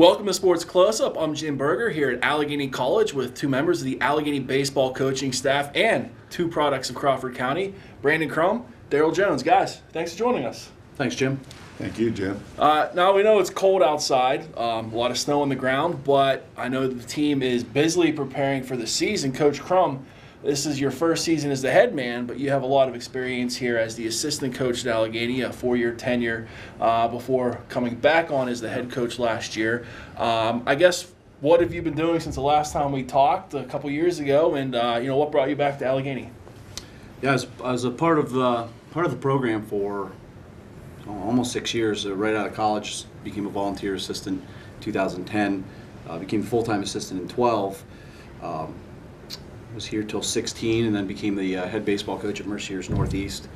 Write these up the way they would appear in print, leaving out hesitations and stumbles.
Welcome to Sports Close-Up. I'm Jim Berger here at Allegheny College with two members of the Allegheny baseball coaching staff and two products of Crawford County, Brandon Crum, Darryl Jones. Guys, thanks for joining us. Thanks, Jim. Thank you, Jim. Now we know it's cold outside, a lot of snow on the ground, but I know the team is busily preparing for the season. Coach Crum, this is your first season as the head man, but you have a lot of experience here as the assistant coach at Allegheny, a 4-year tenure before coming back on as the head coach last year. I guess, what have you been doing since the last time we talked a couple years ago, and what brought you back to Allegheny? Yeah, I was a part of the program for almost 6 years. Right out of college, became a volunteer assistant in 2010. Became full-time assistant in 12. Was here till 16, and then became the head baseball coach at Mercier's Northeast.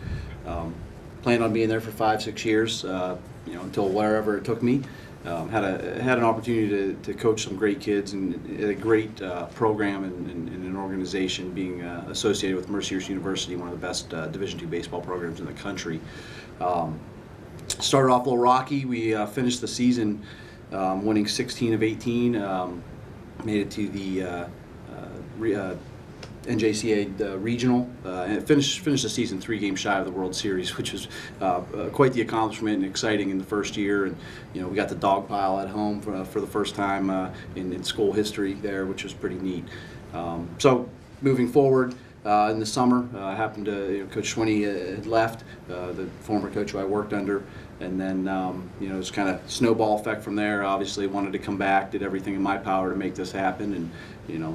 Planned on being there for 5-6 years, until wherever it took me. Had an opportunity to coach some great kids and a great program and an organization, being associated with Mercier's University, one of the best Division II baseball programs in the country. Started off a little rocky. We finished the season winning 16 of 18. Made it to the NJCA regional, and finished the season 3 games shy of the World Series, which was quite the accomplishment and exciting in the first year. And we got the dog pile at home for the first time in school history there, which was pretty neat. So moving forward. In the summer, I happened to, Coach Schwinney had left, the former coach who I worked under, and then, it was kind of snowball effect from there. Obviously wanted to come back, did everything in my power to make this happen, and,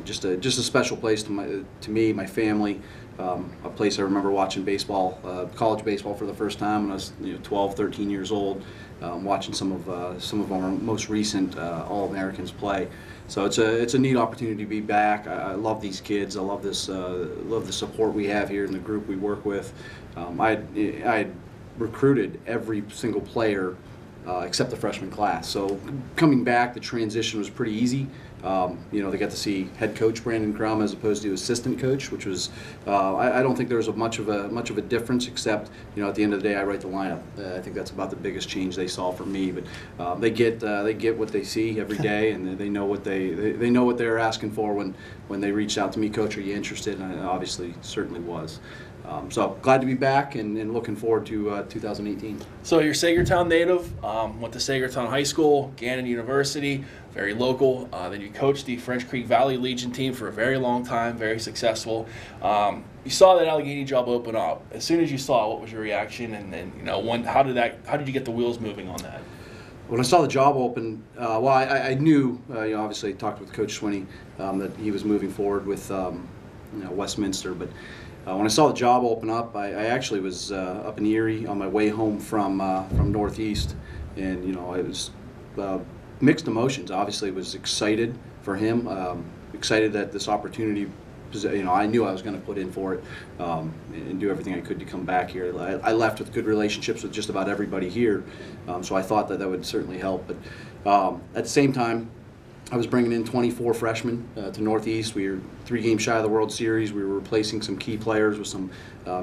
just a special place to me, my family, a place I remember watching baseball, college baseball for the first time when I was 12, 13 years old, watching some of our most recent All-Americans play. So it's a neat opportunity to be back. I love these kids. I love this. Love the support we have here in the group we work with. I had recruited every single player except the freshman class. So coming back, the transition was pretty easy. They got to see head coach Brandon Crum as opposed to assistant coach, which was I don't think there was much of a difference, except at the end of the day I write the lineup. I think that's about the biggest change they saw for me. But they get what they see every day, and they know what they know what they're asking for when they reached out to me. Coach, are you interested? And I obviously certainly was. So glad to be back and looking forward to 2018. So you're Sagertown native, went to Sagertown High School, Gannon University, very local. Then you coached the French Creek Valley Legion team for a very long time, very successful. You saw that Allegheny job open up. As soon as you saw it, what was your reaction? And how did you get the wheels moving on that? When I saw the job open, I knew, obviously I talked with Coach Schwinney that he was moving forward with Westminster, but when I saw the job open up, I actually was up in Erie on my way home from Northeast, and I was mixed emotions. Obviously, was excited for him, excited that this opportunity. I knew I was going to put in for it and do everything I could to come back here. I left with good relationships with just about everybody here, so I thought that would certainly help. But at the same time, I was bringing in 24 freshmen to Northeast. We were 3 games shy of the World Series. We were replacing some key players with some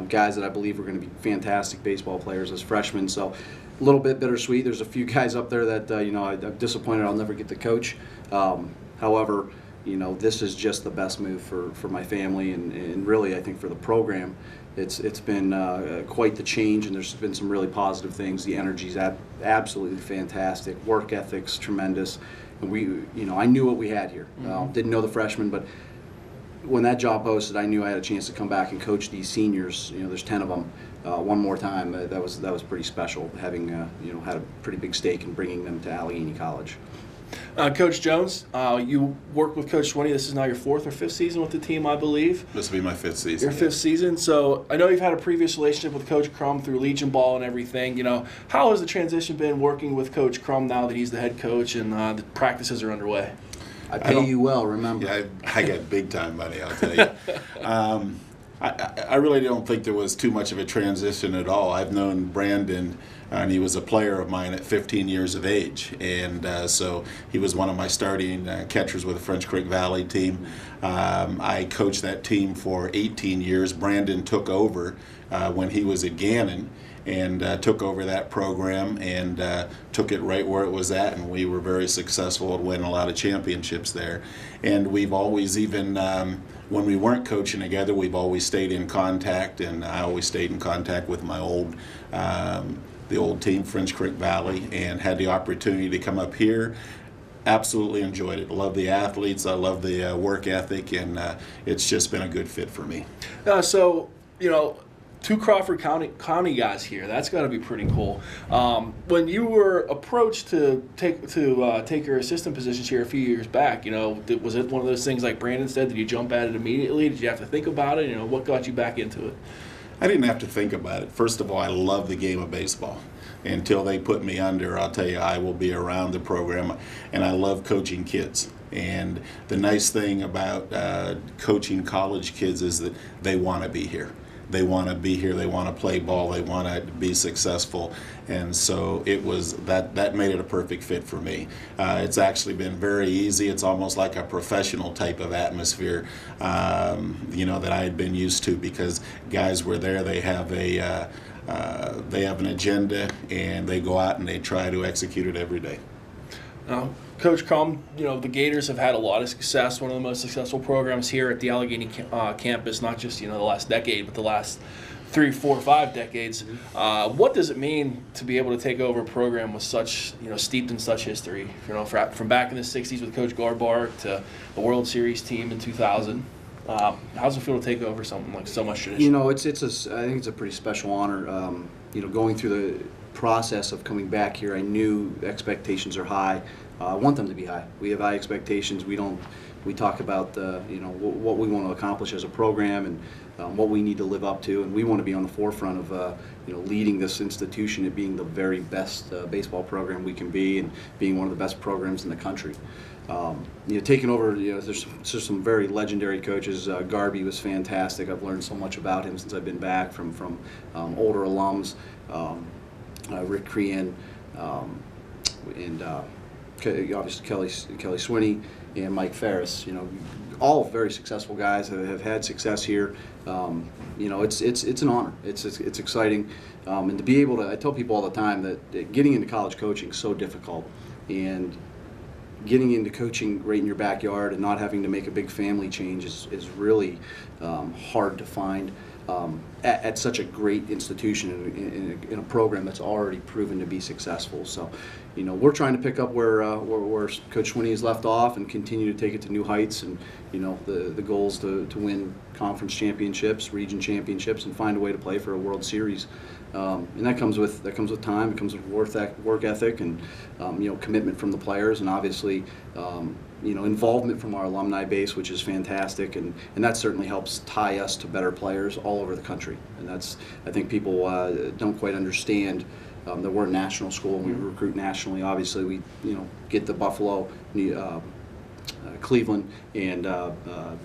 guys that I believe were going to be fantastic baseball players as freshmen. So a little bit bittersweet. There's a few guys up there that I'm disappointed I'll never get to coach. However, this is just the best move for my family and really I think for the program. It's been quite the change, and there's been some really positive things. The energy's absolutely fantastic. Work ethic's tremendous. And I knew what we had here. Didn't know the freshmen, but when that job posted, I knew I had a chance to come back and coach these seniors. There's 10 of them. One more time. That was pretty special, having had a pretty big stake in bringing them to Allegheny College. Coach Jones, you worked with Coach Schwinney. This is now your 4th or 5th season with the team, I believe. This will be my 5th season. Your 5th season. So I know you've had a previous relationship with Coach Crum through Legion Ball and everything. How has the transition been working with Coach Crum now that he's the head coach and the practices are underway? I pay you well, remember. Yeah, I get big time money, I'll tell you. I really don't think there was too much of a transition at all. I've known Brandon, and he was a player of mine at 15 years of age, and so he was one of my starting catchers with the French Creek Valley team. I coached that team for 18 years. Brandon took over when he was at Gannon, and took over that program and took it right where it was at, and we were very successful at winning a lot of championships there. And we've always, even when we weren't coaching together, we've always stayed in contact, and I always stayed in contact with my the old team, French Creek Valley, and had the opportunity to come up here. Absolutely enjoyed it. Love the athletes. I love the work ethic, and it's just been a good fit for me. So, two Crawford County guys here. That's got to be pretty cool. When you were approached to take your assistant positions here a few years back, was it one of those things like Brandon said? Did you jump at it immediately? Did you have to think about it? What got you back into it? I didn't have to think about it. First of all, I love the game of baseball. Until they put me under, I'll tell you, I will be around the program, and I love coaching kids. And the nice thing about coaching college kids is that they want to be here. They want to be here. They want to play ball. They want to be successful. And so it was that made it a perfect fit for me. It's actually been very easy. It's almost like a professional type of atmosphere, that I had been used to, because guys were there. They have an agenda, and they go out and they try to execute it every day. Coach Crum, the Gators have had a lot of success, one of the most successful programs here at the Allegheny campus, not just, the last decade, but the last 3, 4, 5 decades. What does it mean to be able to take over a program with such, steeped in such history? From back in the 60s with Coach Garbar to the World Series team in 2000. How does it feel to take over something like so much tradition? I think it's a pretty special honor. Going through the process of coming back here, I knew expectations are high. I want them to be high. We have high expectations. We talk about what we want to accomplish as a program, and what we need to live up to, and we want to be on the forefront of leading this institution and being the very best baseball program we can be, and being one of the best programs in the country. Taking over, there's some very legendary coaches. Garby was fantastic. I've learned so much about him since I've been back from older alums, Rick Crean, and obviously Kelly Swinney and Mike Ferris. All very successful guys that have had success here. It's an honor. It's exciting, and to be able to. I tell people all the time that getting into college coaching is so difficult, and getting into coaching right in your backyard and not having to make a big family change is really hard to find at such a great institution in a program that's already proven to be successful. So, we're trying to pick up where Coach Swinney has left off and continue to take it to new heights. And the goal is to win conference championships, region championships, and find a way to play for a World Series. And that comes with time. It comes with work ethic, and commitment from the players, and obviously involvement from our alumni base, which is fantastic, and that certainly helps tie us to better players all over the country. And I think people don't quite understand that we're a national school and we recruit nationally. Obviously, we get the Buffalo, Cleveland, and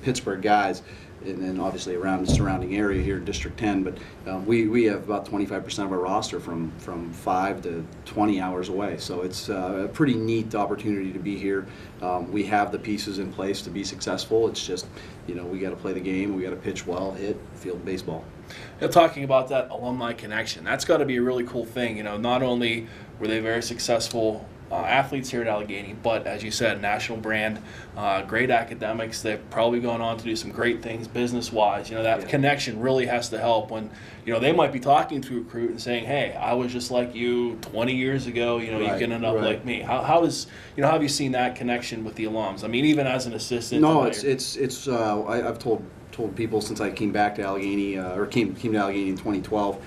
Pittsburgh guys, and then obviously around the surrounding area here in District 10. But we have about 25% of our roster from 5 to 20 hours away. So it's a pretty neat opportunity to be here. We have the pieces in place to be successful. It's just, we got to play the game. We got to pitch well, hit, field baseball. Talking about that alumni connection, that's got to be a really cool thing. Not only were they very successful athletes here at Allegheny, but as you said, national brand, great academics. They've probably gone on to do some great things business-wise. That connection really has to help when, they might be talking to a recruit and saying, "Hey, I was just like you 20 years ago. You can end up like me." How have you seen that connection with the alums? I mean, even as an assistant. No, I've told people since I came back to Allegheny, or came to Allegheny in 2012,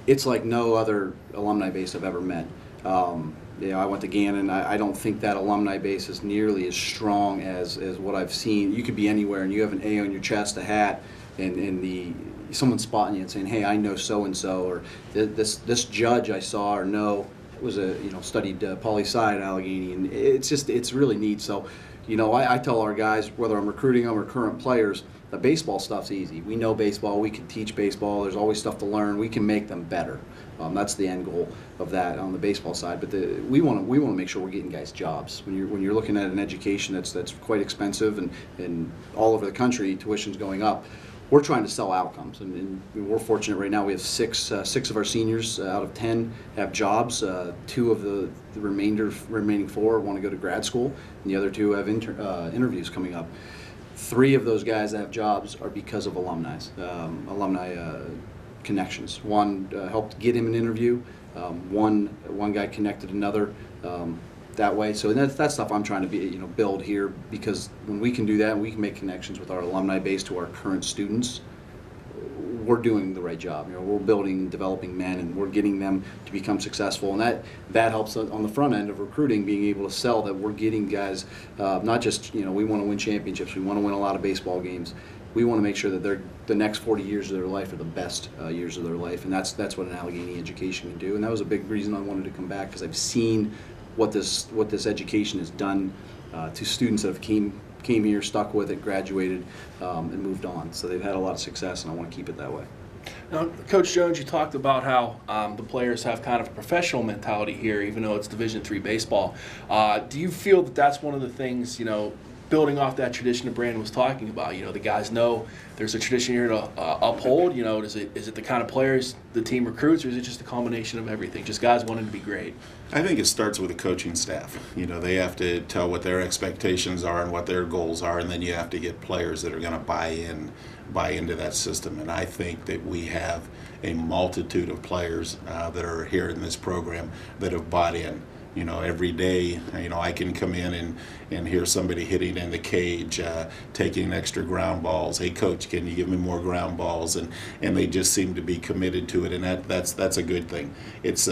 it's like no other alumni base I've ever met. I went to Gannon. I don't think that alumni base is nearly as strong as what I've seen. You could be anywhere and you have an A on your chest, a hat, and someone spotting you and saying, "Hey, I know so and so," or this judge I saw or know was studied poli-sci at Allegheny, and it's really neat. So, I tell our guys, whether I'm recruiting them or current players, The baseball stuff's easy. We know baseball. We can teach baseball. There's always stuff to learn. We can make them better. That's the end goal of that on the baseball side. But we want to make sure we're getting guys jobs. When you're looking at an education that's quite expensive and all over the country, tuition's going up. We're trying to sell outcomes, and we're fortunate right now. We have six of our seniors out of 10 have jobs. 2 of the remaining 4 want to go to grad school, and the other 2 have interviews coming up. 3 of those guys that have jobs are because of alumni connections. One helped get him an interview. One guy connected another. That way, so that's stuff I'm trying to build here, because when we can do that and we can make connections with our alumni base to our current students, we're doing the right job. We're building and developing men, and we're getting them to become successful, and that helps on the front end of recruiting, being able to sell that we're getting guys, not just we want to win championships, we want to win a lot of baseball games. We want to make sure that the next 40 years of their life are the best years of their life, and that's what an Allegheny education can do. And that was a big reason I wanted to come back, because I've seen what this education has done to students that have came here, stuck with it, graduated, and moved on. So they've had a lot of success, and I want to keep it that way. Now, Coach Jones, you talked about how the players have kind of a professional mentality here, even though it's Division III baseball. Do you feel that that's one of the things, building off that tradition that Brandon was talking about? The guys know there's a tradition here to uphold. Is it the kind of players the team recruits, or is it just a combination of everything? Just guys wanting to be great? I think it starts with the coaching staff. They have to tell what their expectations are and what their goals are, and then you have to get players that are going to buy into that system. And I think that we have a multitude of players that are here in this program that have bought in. Every day, I can come in and hear somebody hitting in the cage, taking extra ground balls. Hey, Coach, can you give me more ground balls? And they just seem to be committed to it, and that's a good thing. It's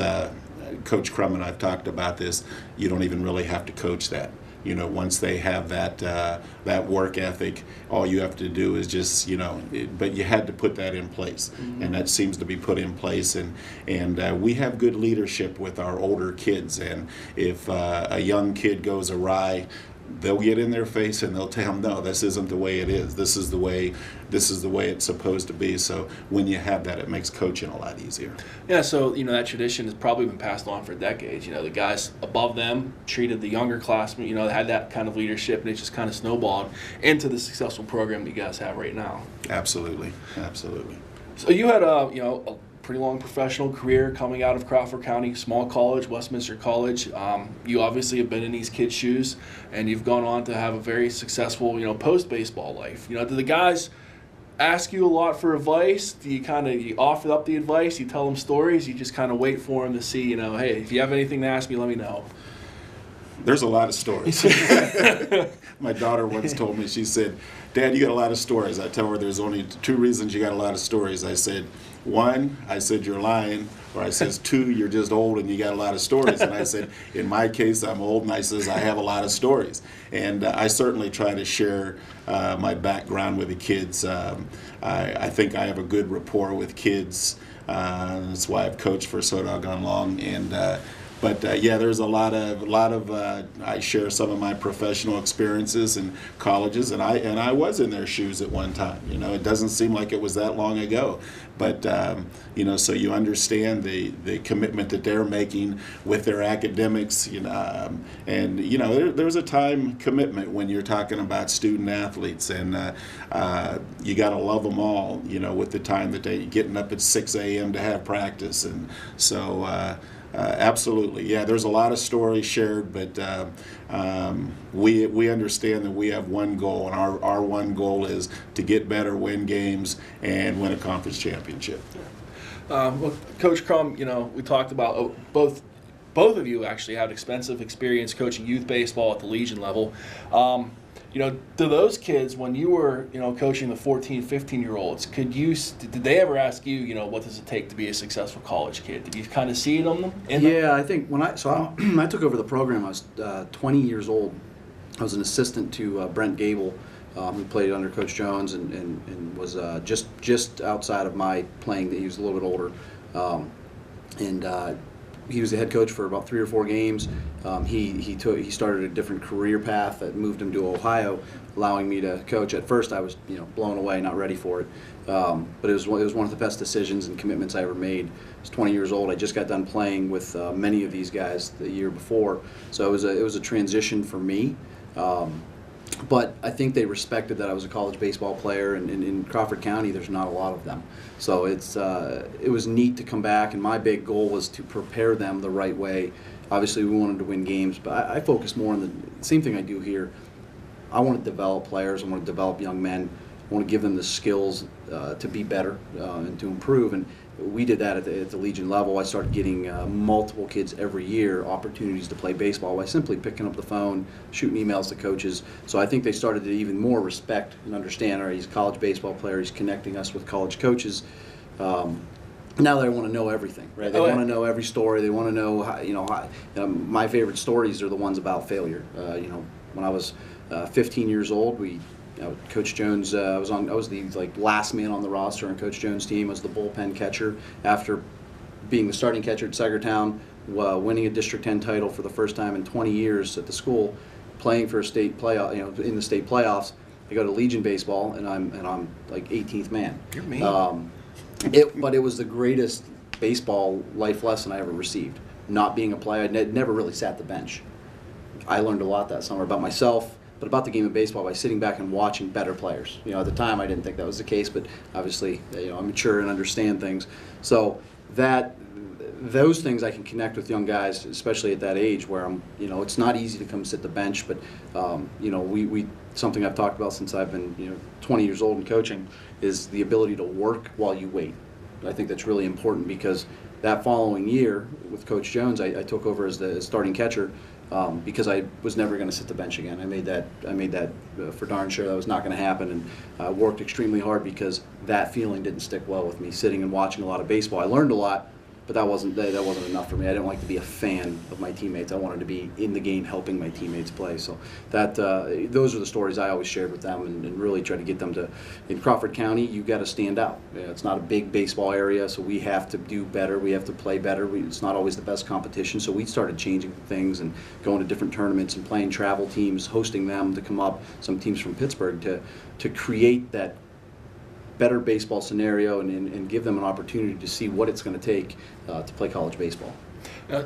Coach Crum and I've talked about this. You don't even really have to coach that. Once they have that work ethic, all you have to do is just, but you had to put that in place, and that seems to be put in place. And we have good leadership with our older kids, and if a young kid goes awry, they'll get in their face and they'll tell them, no, this isn't the way it is. This is the way it's supposed to be. So when you have that, it makes coaching a lot easier. Yeah, so that tradition has probably been passed on for decades. The guys above them treated the younger classmen, they had that kind of leadership, and it just kind of snowballed into the successful program that you guys have right now. Absolutely. So you had a pretty long professional career coming out of Crawford County, small college, Westminster College. You obviously have been in these kids' shoes, and you've gone on to have a very successful, post-baseball life. Do the guys ask you a lot for advice? Do you offer up the advice? You tell them stories? You just kind of wait for them to see, hey, if you have anything to ask me, let me know? There's a lot of stories. My daughter once told me, she said, Dad, you got a lot of stories. I tell her there's only 2 reasons you got a lot of stories. I said, 1, I said, you're lying, or I says, 2, you're just old and you got a lot of stories. And I said, in my case, I'm old, and I says, I have a lot of stories. And I certainly try to share my background with the kids. I think I have a good rapport with kids. That's why I've coached for so doggone long. But there's a lot of I share some of my professional experiences in colleges, and I was in their shoes at one time. It doesn't seem like it was that long ago, but so you understand the commitment that they're making with their academics. And there's a time commitment when you're talking about student athletes, and you got to love them all. With the time that they're getting up at 6 a.m. to have practice, and so. Absolutely, yeah. There's a lot of stories shared, but we understand that we have one goal, and our one goal is to get better, win games, and win a conference championship. Well, Coach Crum, we talked about both of you actually had extensive experience coaching youth baseball at the Legion level. To those kids, when you were, coaching the 14, 15-year-olds, did they ever ask you, what does it take to be a successful college kid? Did you kind of see it on them? I think when I took over the program, I was 20 years old. I was an assistant to Brent Gable, who played under Coach Jones and was just outside of my playing. He was a little bit older, he was the head coach for about 3 or 4 games. He started a different career path that moved him to Ohio, allowing me to coach. At first, I was blown away, not ready for it. But it was one of the best decisions and commitments I ever made. I was 20 years old. I just got done playing with many of these guys the year before, so it was a transition for me. But I think they respected that I was a college baseball player, and in Crawford County, there's not a lot of them. So it was neat to come back, and my big goal was to prepare them the right way. Obviously, we wanted to win games, but I focus more on the same thing I do here. I want to develop players. I want to develop young men. I want to give them the skills to be better and to improve. And we did that at the Legion level. I started getting multiple kids every year opportunities to play baseball by simply picking up the phone, shooting emails to coaches. So I think they started to even more respect and understand, all right, he's a college baseball player, he's connecting us with college coaches. Now they want to know everything, right? They want to know every story. They want to know how, my favorite stories are the ones about failure. When I was 15 years old, Coach Jones, I was the last man on the roster on Coach Jones' team. I was the bullpen catcher after being the starting catcher at Sagertown, winning a District 10 title for the first time in 20 years at the school, playing for a state playoff, in the state playoffs. I go to Legion baseball, and I'm like 18th man. You're mean. But it was the greatest baseball life lesson I ever received. Not being a player, I never really sat the bench. I learned a lot that summer about myself, but about the game of baseball by sitting back and watching better players. At the time I didn't think that was the case, but obviously I'm mature and understand things. So those things I can connect with young guys, especially at that age where it's not easy to come sit the bench, but we something I've talked about since I've been 20 years old and coaching is the ability to work while you wait. I think that's really important because that following year with Coach Jones, I took over as the starting catcher. Because I was never going to sit the bench again. I made that for darn sure that was not going to happen, and I worked extremely hard because that feeling didn't stick well with me. Sitting and watching a lot of baseball, I learned a lot, but that wasn't enough for me. I didn't like to be a fan of my teammates. I wanted to be in the game, helping my teammates play. So those are the stories I always shared with them, and really try to get them to. In Crawford County, you got to stand out. It's not a big baseball area, so we have to do better. We have to play better. It's not always the best competition, so we started changing things and going to different tournaments and playing travel teams, hosting them to come up. Some teams from Pittsburgh to create that better baseball scenario and give them an opportunity to see what it's going to take to play college baseball.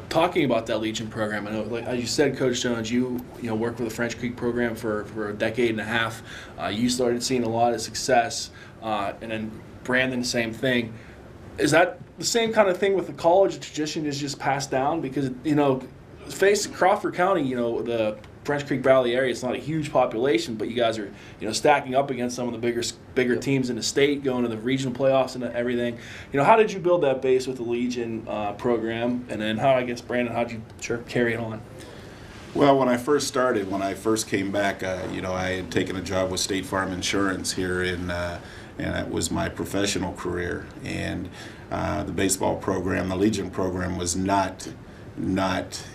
Talking about that Legion program, I know, like as you said, Coach Jones, you worked with the French Creek program for a decade and a half. You started seeing a lot of success, and then Brandon, same thing. Is that the same kind of thing with the college? Tradition is just passed down because face Crawford County, the French Creek Valley area, it's not a huge population, but you guys are, stacking up against some of the bigger teams in the state, going to the regional playoffs and everything. How did you build that base with the Legion program, and then Brandon, how did you carry it on? Well, when I first came back, I had taken a job with State Farm Insurance here and that was my professional career. And the baseball program, the Legion program, was not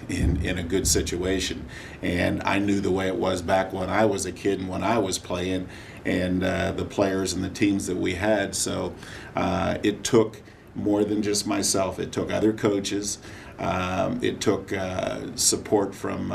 in a good situation, and I knew the way it was back when I was a kid and when I was playing, and the players and the teams that we had. So it took more than just myself. It took other coaches. It took support from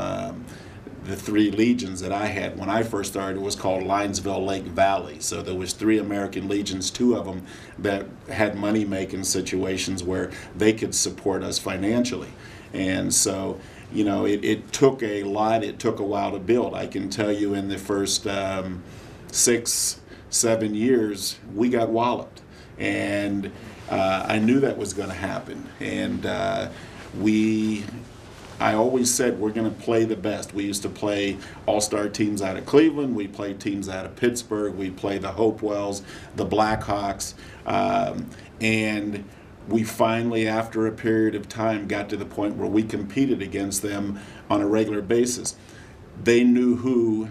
the 3 legions that I had. When I first started, it was called Linesville Lake Valley. So there was 3 American legions, 2 of them that had money-making situations where they could support us financially. And so, it took a lot. It took a while to build. I can tell you in the first 6-7 years, we got walloped. And I knew that was going to happen. And I always said we're going to play the best. We used to play all-star teams out of Cleveland. We played teams out of Pittsburgh. We played the Hopewells, the Blackhawks. And we finally, after a period of time, got to the point where we competed against them on a regular basis. They knew who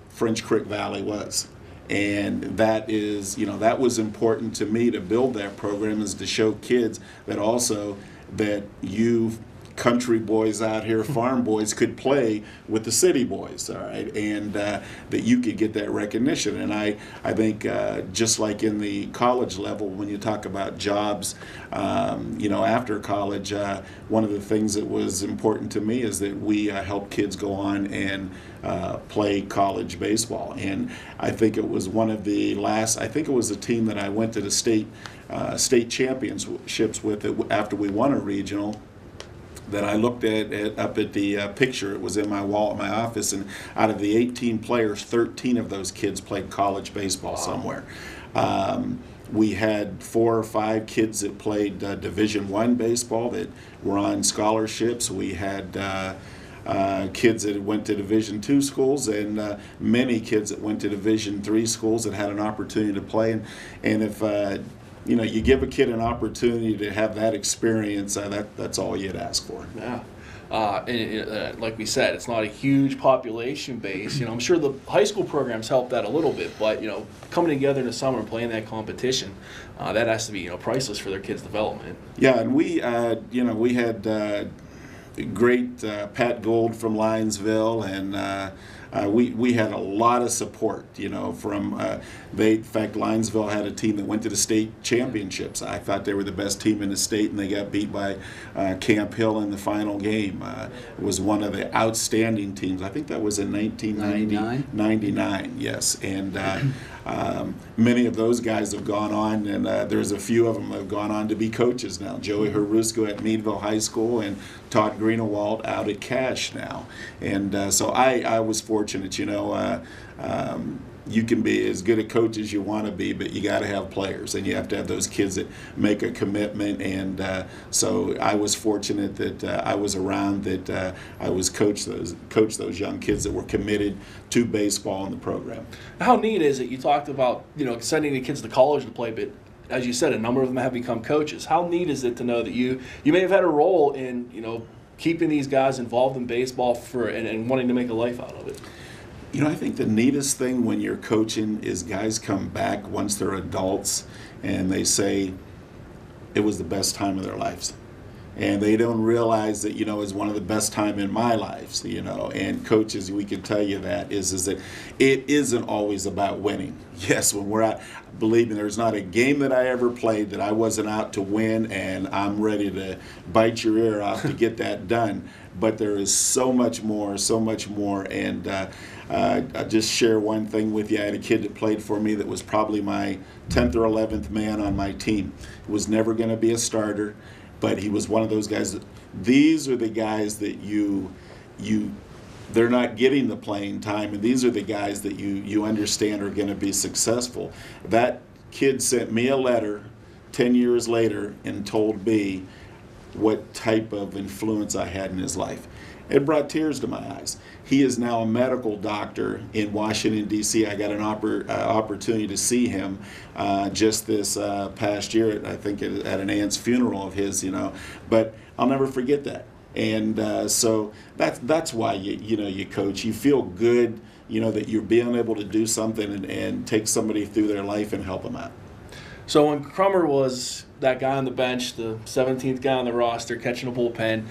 French Creek Valley was. And that is, that was important to me to build that program, is to show kids that also that you country boys out here, farm boys, could play with the city boys, all right, and that you could get that recognition. And I think just like in the college level, when you talk about jobs, after college, one of the things that was important to me is that we help kids go on and play college baseball. And I think it was one of the last, I think it was a team that I went to the state championships with after we won a regional, that I looked at up at the picture. It was in my wall at my office, and out of the 18 players, 13 of those kids played college baseball somewhere. We had 4 or 5 kids that played Division I baseball that were on scholarships. We had kids that went to Division II schools, and many kids that went to Division III schools that had an opportunity to play. And if you give a kid an opportunity to have that experience, that's all you'd ask for. Yeah. Like we said, it's not a huge population base. I'm sure the high school programs help that a little bit, but coming together in the summer and playing that competition, that has to be priceless for their kids' development. Yeah, and we had great Pat Gold from Linesville, and we had a lot of support, from in fact, Linesville had a team that went to the state championships. I thought they were the best team in the state, and they got beat by Camp Hill in the final game. It was one of the outstanding teams. I think that was in 1999, yes. And many of those guys have gone on, and there's a few of them that have gone on to be coaches now. Joey Harusko at Meadville High School, and Todd Greenewald out at Cash now. And so I was fortunate, you can be as good a coach as you want to be, but you got to have players, and you have to have those kids that make a commitment. And so I was fortunate that I was around, that I was coach those young kids that were committed to baseball in the program. How neat is it? You talked about sending the kids to college to play, but as you said, a number of them have become coaches. How neat is it to know that you may have had a role in keeping these guys involved in baseball and wanting to make a life out of it? I think the neatest thing when you're coaching is guys come back once they're adults and they say it was the best time of their lives. And they don't realize that, it was one of the best time in my life, and coaches, we can tell you that is that it isn't always about winning. Yes, when we're out, believe me, there's not a game that I ever played that I wasn't out to win, and I'm ready to bite your ear off to get that done. But there is so much more, and I'll just share one thing with you. I had a kid that played for me that was probably my 10th or 11th man on my team. He was never going to be a starter, but he was one of those guys these are the guys that they're not getting the playing time, and these are the guys that you understand are going to be successful. That kid sent me a letter 10 years later and told me what type of influence I had in his life. It brought tears to my eyes. He is now a medical doctor in Washington, D.C. I got an opportunity to see him just this past year, I think at an aunt's funeral of his, But I'll never forget that. And so that's why you coach. You feel good, that you're being able to do something and take somebody through their life and help them out. So when Crummer was that guy on the bench, the 17th guy on the roster, catching a bullpen,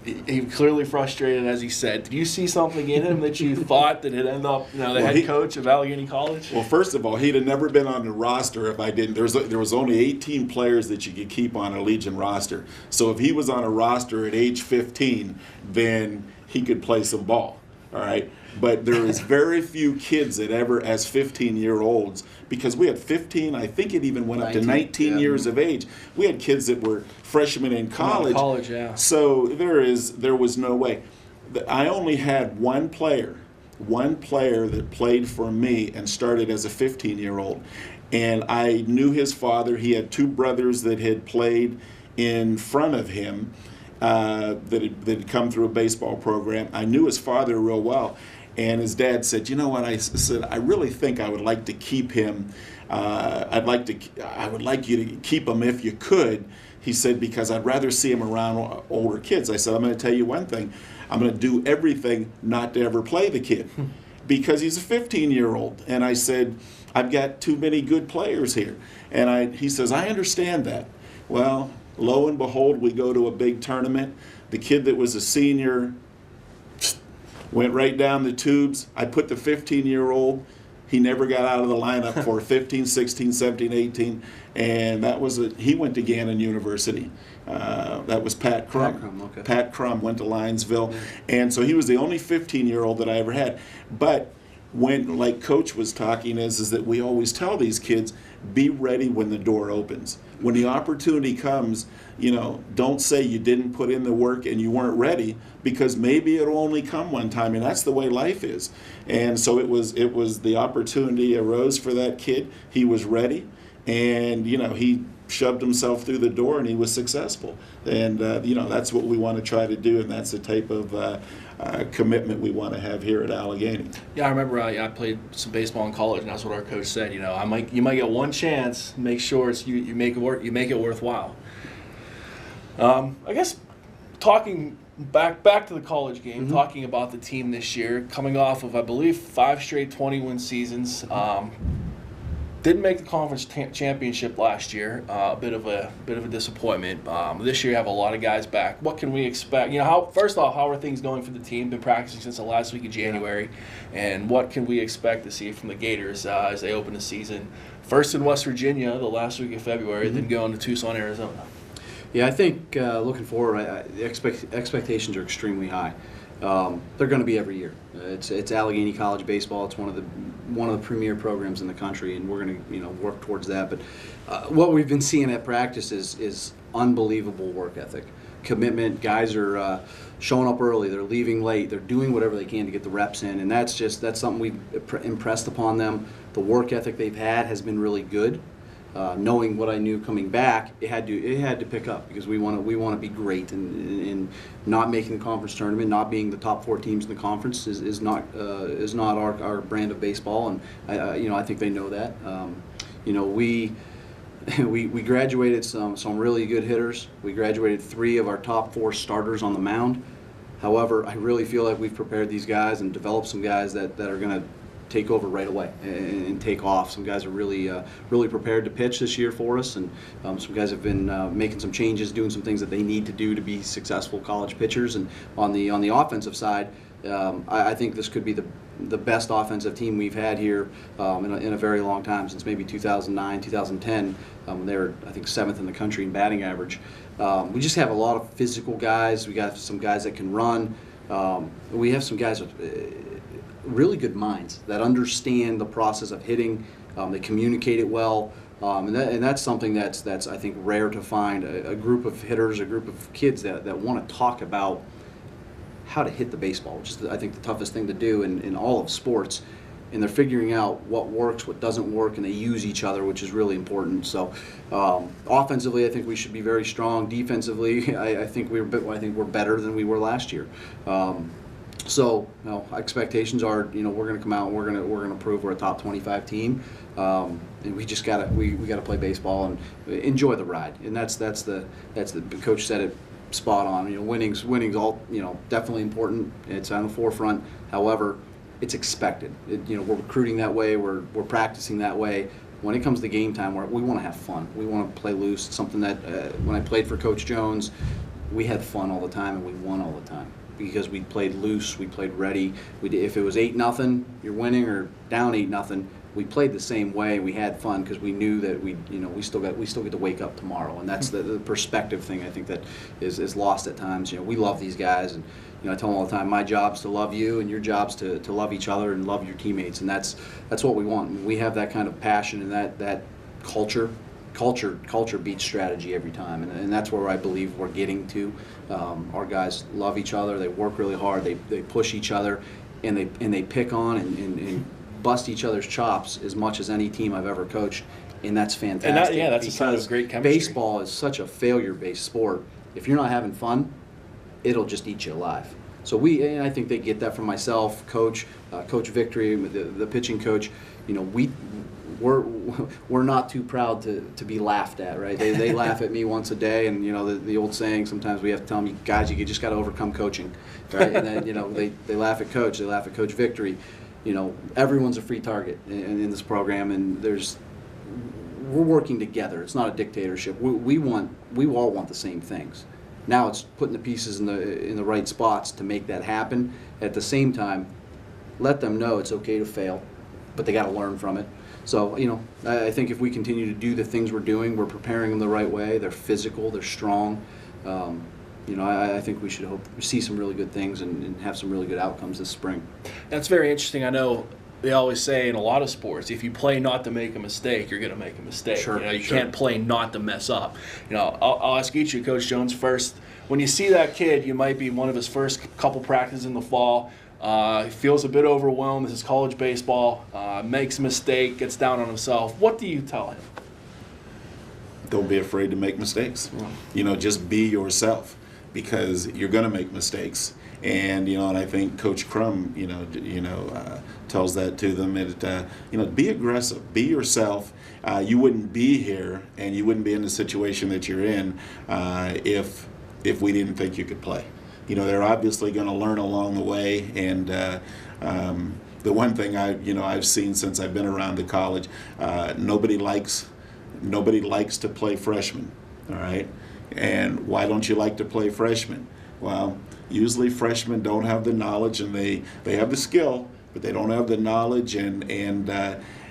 he clearly frustrated, as he said. Did you see something in him that you thought that he'd end up, the head coach of Allegheny College? Well, first of all, he'd have never been on the roster if I didn't. There was only 18 players that you could keep on a Legion roster. So if he was on a roster at age 15, then he could play some ball. All right. But there is very few kids that ever, as 15-year-olds, because we had 15, I think it even went up to 19 years of age. We had kids that were freshmen in college. Yeah. So there was no way. I only had one player that played for me and started as a 15-year-old. And I knew his father. He had 2 brothers that had played in front of him that had come through a baseball program. I knew his father real well. And his dad said, "You know what?" I said, "I really think I would like to keep him. I would like you to keep him if you could." He said, "Because I'd rather see him around older kids." I said, "I'm going to tell you one thing. I'm going to do everything not to ever play the kid, because he's a 15-year-old." And I said, "I've got too many good players here." And he says, "I understand that." Well, Lo and behold, we go to a big tournament. The kid that was a senior went right down the tubes. I put the 15-year-old. He never got out of the lineup for 15, 16, 17, 18, and he went to Gannon University. That was Pat Crum. Pat Crum, okay. Pat Crum went to Linesville, and so he was the only 15-year-old that I ever had. But when, like Coach was talking, is that we always tell these kids, be ready when the door opens. When the opportunity comes, don't say you didn't put in the work and you weren't ready, because maybe it'll only come one time, and that's the way life is. And so it was the opportunity arose for that kid. He was ready, and he shoved himself through the door and he was successful. And that's what we want to try to do, and that's the type of commitment we want to have here at Allegheny. Yeah, I remember I played some baseball in college, and that's what our coach said. You might get one chance. Make sure you make it worthwhile. I guess talking back to the college game, talking about the team this year, coming off of I believe 5 straight 20-win seasons. Didn't make the conference championship last year. A bit of a disappointment. This year, you have a lot of guys back. What can we expect? First off, how are things going for the team? Been practicing since the last week of January, and what can we expect to see from the Gators as they open the season? First in West Virginia, the last week of February, then going to Tucson, Arizona. Yeah, I think looking forward, the expectations are extremely high. They're going to be every year. It's Allegheny College baseball. It's one of the premier programs in the country, and we're going to work towards that. But what we've been seeing at practice is unbelievable work ethic, commitment. Guys are showing up early. They're leaving late. They're doing whatever they can to get the reps in, and that's something we've impressed upon them. The work ethic they've had has been really good. Knowing what I knew coming back, it had to pick up, because we want to be great, and not making the conference tournament, not being the top 4 teams in the conference is not our brand of baseball, and I think they know that. We graduated some really good hitters. We graduated 3 of our top 4 starters on the mound. However, I really feel like we've prepared these guys and developed some guys that are going to take over right away and take off. Some guys are really prepared to pitch this year for us, and some guys have been making some changes, doing some things that they need to do to be successful college pitchers. And on the offensive side, I think this could be the best offensive team we've had here in a very long time, since maybe 2009, 2010. They were, I think, 7th in the country in batting average. We just have a lot of physical guys. We got some guys that can run. We have some guys with really good minds that understand the process of hitting. They communicate it well, and that's something that's I think rare to find. A group of hitters, a group of kids that want to talk about how to hit the baseball, which is I think the toughest thing to do in all of sports. And they're figuring out what works, what doesn't work, and they use each other, which is really important. So, offensively, I think we should be very strong. Defensively, I think we're better than we were last year. So, expectations are, we're going to come out and we're going to prove we're a top 25 team, and we just gotta play baseball and enjoy the ride. And that's the coach said it spot on. Winning's all definitely important. It's on the forefront. However, it's expected. We're recruiting that way. We're practicing that way. When it comes to game time, we want to have fun. We want to play loose. It's something that when I played for Coach Jones, we had fun all the time and we won all the time, because we played loose, we played ready. If it was 8-0, you're winning, or down 8-0, we played the same way. We had fun because we knew that we still get to wake up tomorrow, and that's the perspective thing I think that is lost at times. We love these guys, and I tell them all the time, my job's to love you, and your job's to love each other and love your teammates, and that's what we want. And we have that kind of passion and that culture. Culture beats strategy every time, and that's where I believe we're getting to. Our guys love each other. They work really hard. They push each other, and they pick on and bust each other's chops as much as any team I've ever coached, and that's fantastic. And that's a sign of great chemistry. Baseball is such a failure-based sport. If you're not having fun, it'll just eat you alive. So and I think they get that from myself, Coach Victory, the pitching coach. We're not too proud to be laughed at, right? They laugh at me once a day, and the old saying, sometimes we have to tell them, guys, you just got to overcome coaching, right? And then they laugh at Coach, they laugh at Coach Victory. Everyone's a free target in this program, and we're working together. It's not a dictatorship. We all want the same things. Now it's putting the pieces in the right spots to make that happen. At the same time, let them know it's okay to fail, but they got to learn from it. So, I think if we continue to do the things we're doing, we're preparing them the right way. They're physical, they're strong. I think we should see some really good things and have some really good outcomes this spring. That's very interesting. I know they always say in a lot of sports, if you play not to make a mistake, you're going to make a mistake. Sure, you can't play not to mess up. I'll ask each of you, Coach Jones, first. When you see that kid, you might be one of his first couple practices in the fall. He feels a bit overwhelmed. This is college baseball. Makes a mistake, gets down on himself. What do you tell him? Don't be afraid to make mistakes. Just be yourself, because you're going to make mistakes. And and I think Coach Crum, tells that to them. Be aggressive, be yourself. You wouldn't be here, and you wouldn't be in the situation that you're in if we didn't think you could play. They're obviously going to learn along the way, and the one thing I've seen since I've been around the college, nobody likes to play freshmen. All right, and why don't you like to play freshmen? Well, usually freshmen don't have the knowledge, and they have the skill, but they don't have the knowledge, and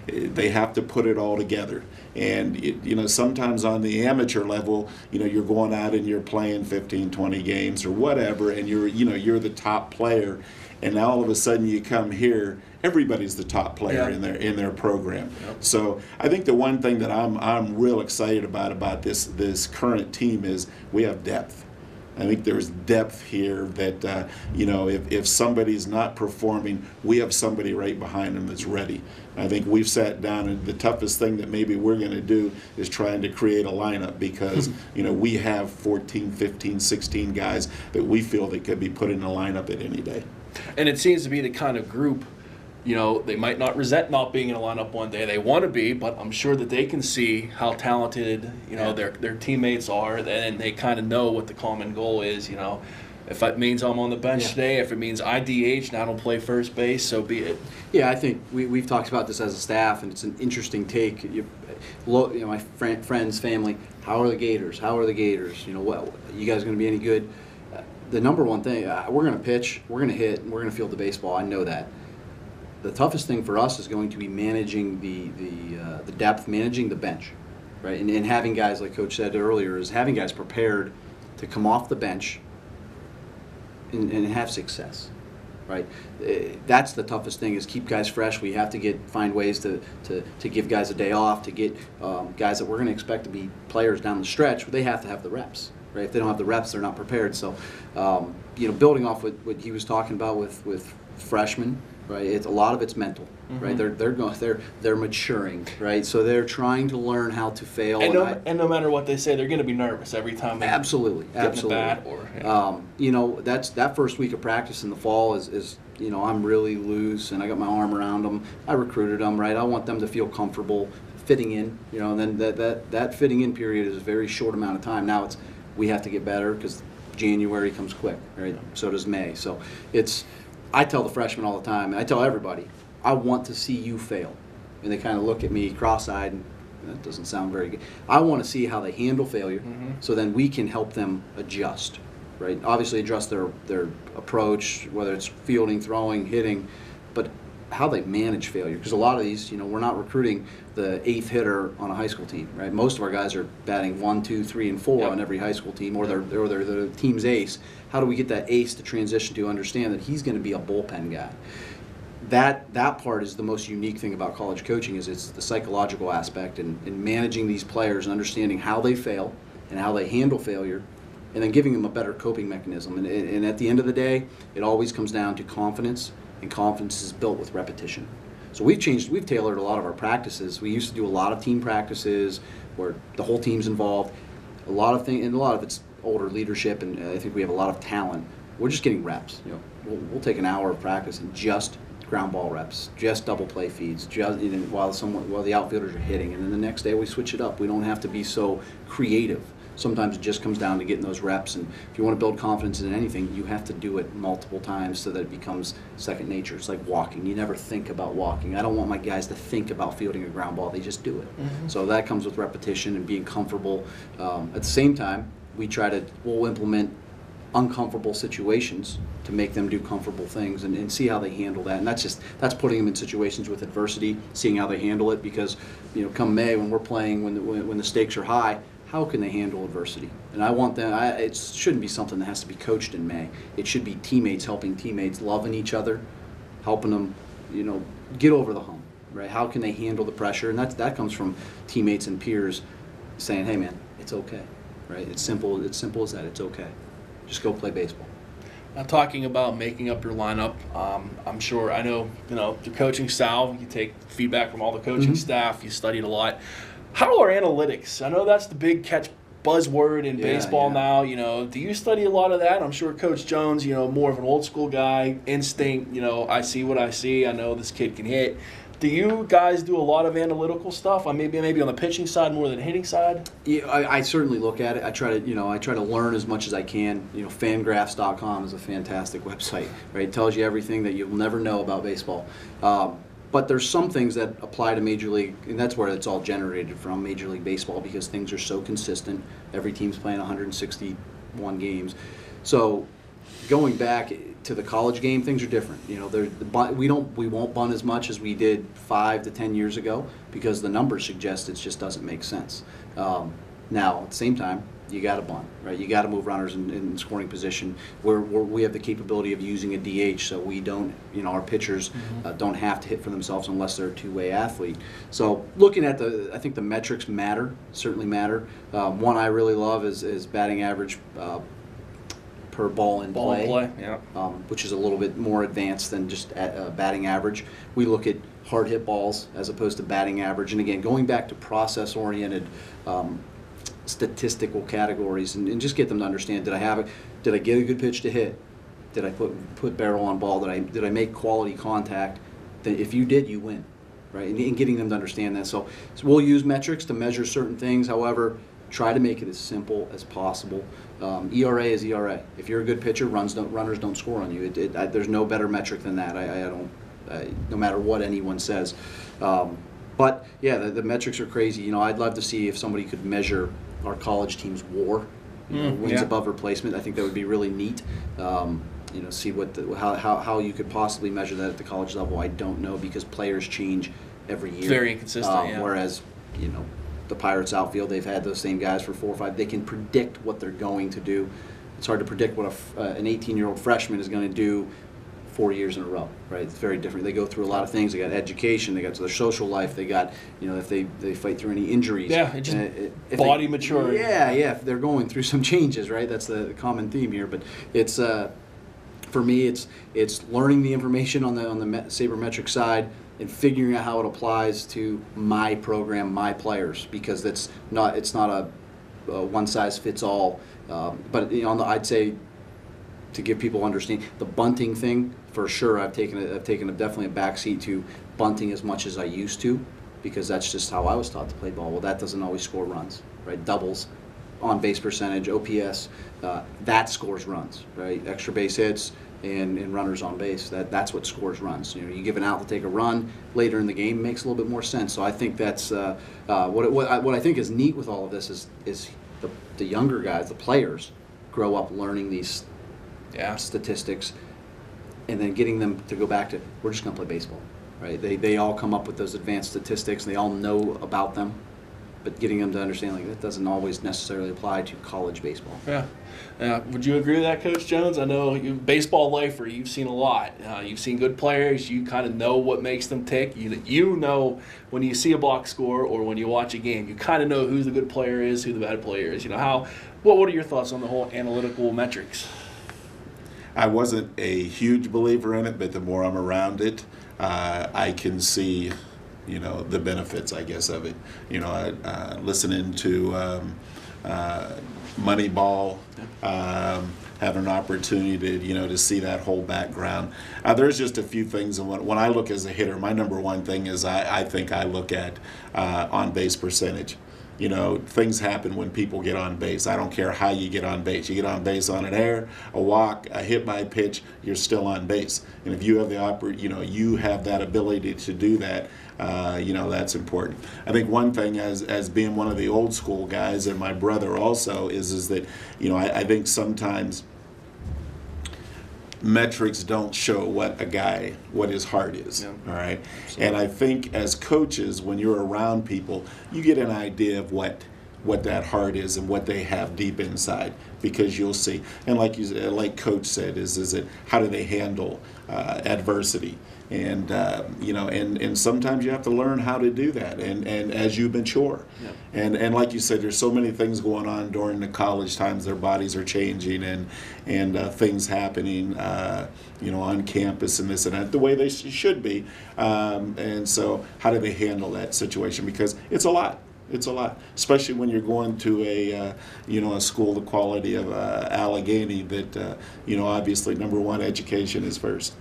they have to put it all together. And sometimes on the amateur level, you're going out and you're playing 15, 20 games or whatever, and you're the top player, and now all of a sudden you come here, everybody's the top player in their program. Yep. So I think the one thing that I'm real excited about this current team is we have depth. I think there's depth here that, if somebody's not performing, we have somebody right behind them that's ready. I think we've sat down, and the toughest thing that maybe we're going to do is trying to create a lineup, because, we have 14, 15, 16 guys that we feel that could be put in a lineup at any day. And it seems to be the kind of group, they might not resent not being in a lineup one day. They want to be, but I'm sure that they can see how talented, their teammates are, and they kind of know what the common goal is, If it means I'm on the bench today, if it means I DH and I don't play first base, so be it. Yeah, I think we've talked about this as a staff, and it's an interesting take. My friends, family, how are the Gators? How are the Gators? What, you guys going to be any good? The number one thing, we're going to pitch, we're going to hit, and we're going to field the baseball. I know that. The toughest thing for us is going to be managing the depth, managing the bench, right? And having guys, like Coach said earlier, is having guys prepared to come off the bench and have success, right? That's the toughest thing, is keep guys fresh. We have to find ways to give guys a day off, to get guys that we're going to expect to be players down the stretch. They have to have the reps, right? If they don't have the reps, they're not prepared. So, building off what he was talking about with freshmen, right? A lot of it's mental, right? They're maturing, right? So they're trying to learn how to fail. And no matter what they say, they're going to be nervous every time they absolutely. Get in the bat. That's that first week of practice in the fall is I'm really loose, and I got my arm around them. I recruited them, right? I want them to feel comfortable fitting in, and then that fitting in period is a very short amount of time. Now we have to get better, because January comes quick, right? So does May. So I tell the freshmen all the time, and I tell everybody, I want to see you fail. And they kind of look at me cross-eyed, and that doesn't sound very good. I want to see how they handle failure, so then we can help them adjust, right? Obviously adjust their approach, whether it's fielding, throwing, hitting, but how they manage failure. Because a lot of these, we're not recruiting the 8th hitter on a high school team, right? Most of our guys are batting 1, 2, 3, and 4 on every high school team, or they're the team's ace. How do we get that ace to transition to understand that he's going to be a bullpen guy? That part is the most unique thing about college coaching, is it's the psychological aspect, and managing these players and understanding how they fail and how they handle failure, and then giving them a better coping mechanism. And at the end of the day, it always comes down to confidence, and confidence is built with repetition. So we've tailored a lot of our practices. We used to do a lot of team practices where the whole team's involved. A lot of it's older leadership, and I think we have a lot of talent. We're just getting reps. We'll take an hour of practice and just ground ball reps, just double play feeds, just while the outfielders are hitting, and then the next day we switch it up. We don't have to be so creative. Sometimes it just comes down to getting those reps, and if you want to build confidence in anything, you have to do it multiple times so that it becomes second nature. It's like walking. You never think about walking. I don't want my guys to think about fielding a ground ball. They just do it. So that comes with repetition and being comfortable. At the same time, we'll implement uncomfortable situations to make them do comfortable things and see how they handle that. And that's putting them in situations with adversity, seeing how they handle it, because come May when we're playing, when the stakes are high, how can they handle adversity? And I want them, it shouldn't be something that has to be coached in May. It should be teammates helping teammates, loving each other, helping them, get over the hump, right? How can they handle the pressure? And that comes from teammates and peers saying, hey man, it's okay, right? It's simple as that, it's okay. Just go play baseball. Now, talking about making up your lineup, I'm sure, I know, your coaching style, you take feedback from all the coaching staff, you studied a lot. How are analytics? I know that's the big buzzword in baseball now. Do you study a lot of that? I'm sure Coach Jones, more of an old school guy, instinct, I see what I see. I know this kid can hit. Do you guys do a lot of analytical stuff? Maybe on the pitching side more than the hitting side? Yeah, I certainly look at it. I try to learn as much as I can. Fangraphs.com is a fantastic website, right? It tells you everything that you'll never know about baseball. But there's some things that apply to Major League, and that's where it's all generated from, Major League Baseball, because things are so consistent. Every team's playing 161 games. So going back to the college game, things are different. We won't bunt as much as we did 5 to 10 years ago because the numbers suggest it just doesn't make sense. Now, at the same time, you got to bunt, right? You got to move runners in scoring position. We have the capability of using a DH, so we don't, our pitchers don't have to hit for themselves unless they're a two-way athlete. So looking at I think the metrics certainly matter. One I really love is batting average per ball in play, which is a little bit more advanced than just batting average. We look at hard hit balls as opposed to batting average, and again, going back to process-oriented statistical categories, and just get them to understand: did I get a good pitch to hit? Did I put barrel on ball? Did I make quality contact? If you did, you win, right? And getting them to understand that. So we'll use metrics to measure certain things. However, try to make it as simple as possible. ERA is ERA. If you're a good pitcher, runners don't score on you. There's no better metric than that. No matter what anyone says. But yeah, the metrics are crazy. I'd love to see if somebody could measure our college team's WAR, wins above replacement. I think that would be really neat. See how you could possibly measure that at the college level. I don't know, because players change every year. Very inconsistent. Whereas the Pirates outfield, they've had those same guys for 4 or 5. They can predict what they're going to do. It's hard to predict what an 18-year-old freshman is going to do 4 years in a row, right? It's very different. They go through a lot of things. They got education. They got their social life. They got, if they fight through any injuries. Yeah, body maturity. Yeah, if they're going through some changes, right? That's the common theme here. But it's for me, it's learning the information on the sabermetric side and figuring out how it applies to my program, my players, because it's not a one size fits all. But I'd say, to give people understanding, the bunting thing, for sure, I've taken definitely a backseat to bunting as much as I used to, because that's just how I was taught to play ball. Well, that doesn't always score runs, right? Doubles, on base percentage, OPS, that scores runs, right? Extra base hits and runners on base, that's what scores runs. You give an out to take a run later in the game, makes a little bit more sense. So I think that's what I think is neat with all of this is the younger guys, the players, grow up learning these statistics, and then getting them to go back to, we're just going to play baseball, right? They all come up with those advanced statistics, and they all know about them, but getting them to understand that doesn't always necessarily apply to college baseball. Yeah. Would you agree with that, Coach Jones? I know you're a baseball lifer. You've seen a lot. You've seen good players. You kind of know what makes them tick. You know when you see a box score or when you watch a game, you kind of know who the good player is, who the bad player is. What are your thoughts on the whole analytical metrics? I wasn't a huge believer in it, but the more I'm around it, I can see, the benefits, I guess, of it. Listening to Moneyball, had an opportunity to see that whole background. There's just a few things, and when I look as a hitter, my number one thing is I think I look at on base percentage. You know, things happen when people get on base. I don't care how you get on base. You get on base on an error, a walk, a hit by pitch, you're still on base. And if you have you have that ability to do that, that's important. I think one thing, as being one of the old school guys, and my brother also, is that, I think sometimes metrics don't show what his heart is. Yeah. All right. And I think as coaches, when you're around people, you get an idea of what that heart is and what they have deep inside, because you'll see. And like Coach said, is it how do they handle adversity? And and sometimes you have to learn how to do that, and as you mature. Yeah. And like you said, there's so many things going on during the college times. Their bodies are changing, and things happening on campus and this and that, the way they should be. And so how do they handle that situation? Because it's a lot. It's a lot, especially when you're going to a school the quality of Allegheny that obviously number one, education is first.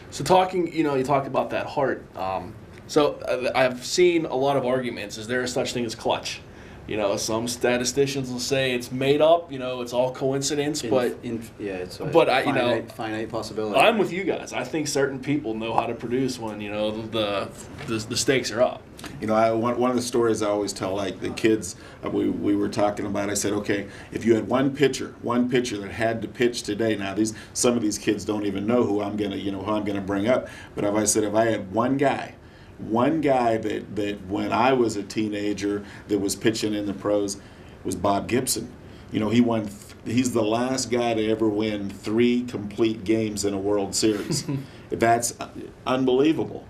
So you talk about that heart. So I've seen a lot of arguments. Is there such thing as clutch? Some statisticians will say it's made up. It's all coincidence. It's finite possibility. I'm with you guys. I think certain people know how to produce when the stakes are up. One of the stories I always tell, like the kids we were talking about, I said, okay, if you had one pitcher that had to pitch today. Now some of these kids don't even know who I'm gonna bring up. But if I had one guy that when I was a teenager that was pitching in the pros, was Bob Gibson. He's the last guy to ever win 3 complete games in a World Series. That's unbelievable,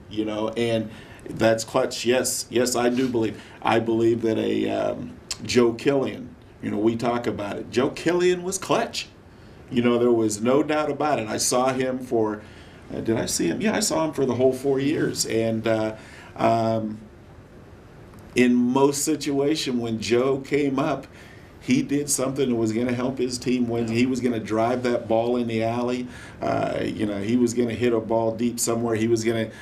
and that's clutch. Yes, I do believe. I believe that Joe Killian, we talk about it. Joe Killian was clutch. There was no doubt about it. I saw him for, did I see him? Yeah, I saw him for the whole 4 years. And in most situations when Joe came up, he did something that was going to help his team win. He was going to drive that ball in the alley. He was going to hit a ball deep somewhere. He was going to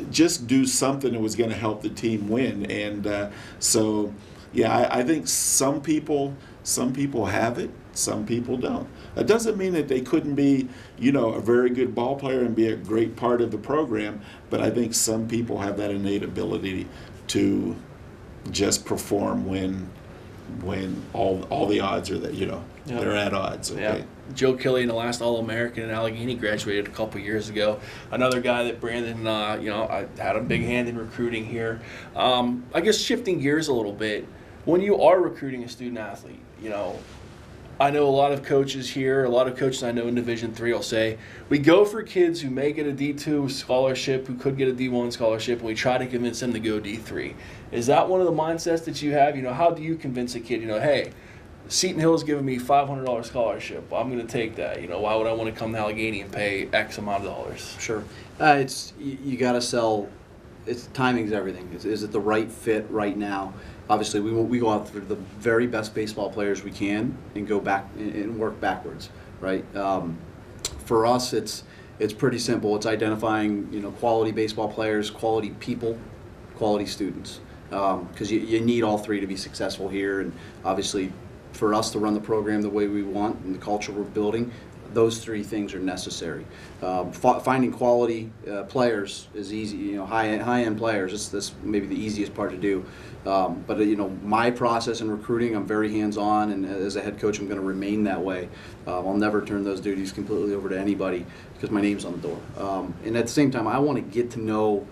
just do something that was going to help the team win. And I think some people have it, some people don't. That doesn't mean that they couldn't be, a very good ball player and be a great part of the program, but I think some people have that innate ability to just perform when all the odds are that, they're at odds. Okay? Yeah. Joe Killian, the last All-American in Allegheny, graduated a couple years ago. Another guy that Brandon, I had a big hand in recruiting here. I guess shifting gears a little bit, when you are recruiting a student athlete, I know a lot of coaches here, a lot of coaches I know in Division III will say, we go for kids who may get a D2 scholarship, who could get a D1 scholarship, and we try to convince them to go D3. Is that one of the mindsets that you have? How do you convince a kid, hey, Seton Hill's giving me $500 scholarship. I'm going to take that. Why would I want to come to Allegheny and pay X amount of dollars? Sure. You got to sell. Timing's everything. Is it the right fit right now? Obviously, we go out for the very best baseball players we can and go back and work backwards, right? For us, it's pretty simple. It's identifying quality baseball players, quality people, quality students, because you need all three to be successful here. And obviously, for us to run the program the way we want and the culture we're building, those three things are necessary. Finding quality players is easy. High-end players. That's maybe the easiest part to do. But my process in recruiting, I'm very hands-on, and as a head coach, I'm going to remain that way. I'll never turn those duties completely over to anybody because my name's on the door. And at the same time, I want to get to know.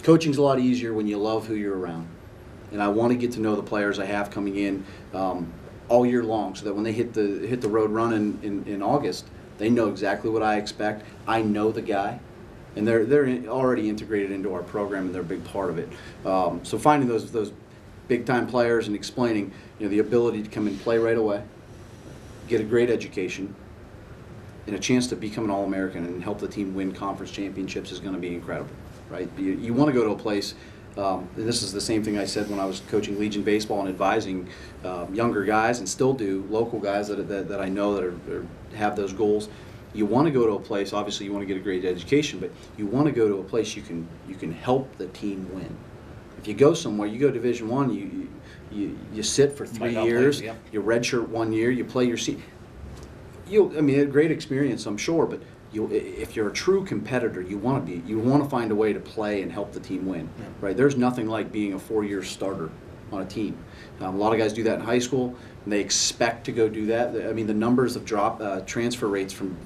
Coaching's a lot easier when you love who you're around, and I want to get to know the players I have coming in all year long, so that when they hit the road running in August, they know exactly what I expect. I know the guy, and they're already integrated into our program, and they're a big part of it. So finding those big time players and explaining the ability to come and play right away, get a great education, and a chance to become an All-American and help the team win conference championships is going to be incredible, right? You want to go to a place. And this is the same thing I said when I was coaching Legion baseball and advising younger guys, and still do, local guys that I know that have those goals. You want to go to a place. Obviously, you want to get a great education, but you want to go to a place you can help the team win, If you go somewhere, you go Division I, you sit for 3 years, you redshirt 1 year, you play your seat. I mean, a great experience, I'm sure, but if you're a true competitor, you want to find a way to play and help the team win, right? There's nothing like being a 4-year starter on a team. A lot of guys do that in high school, and they expect to go do that. I mean, the numbers of transfer rates from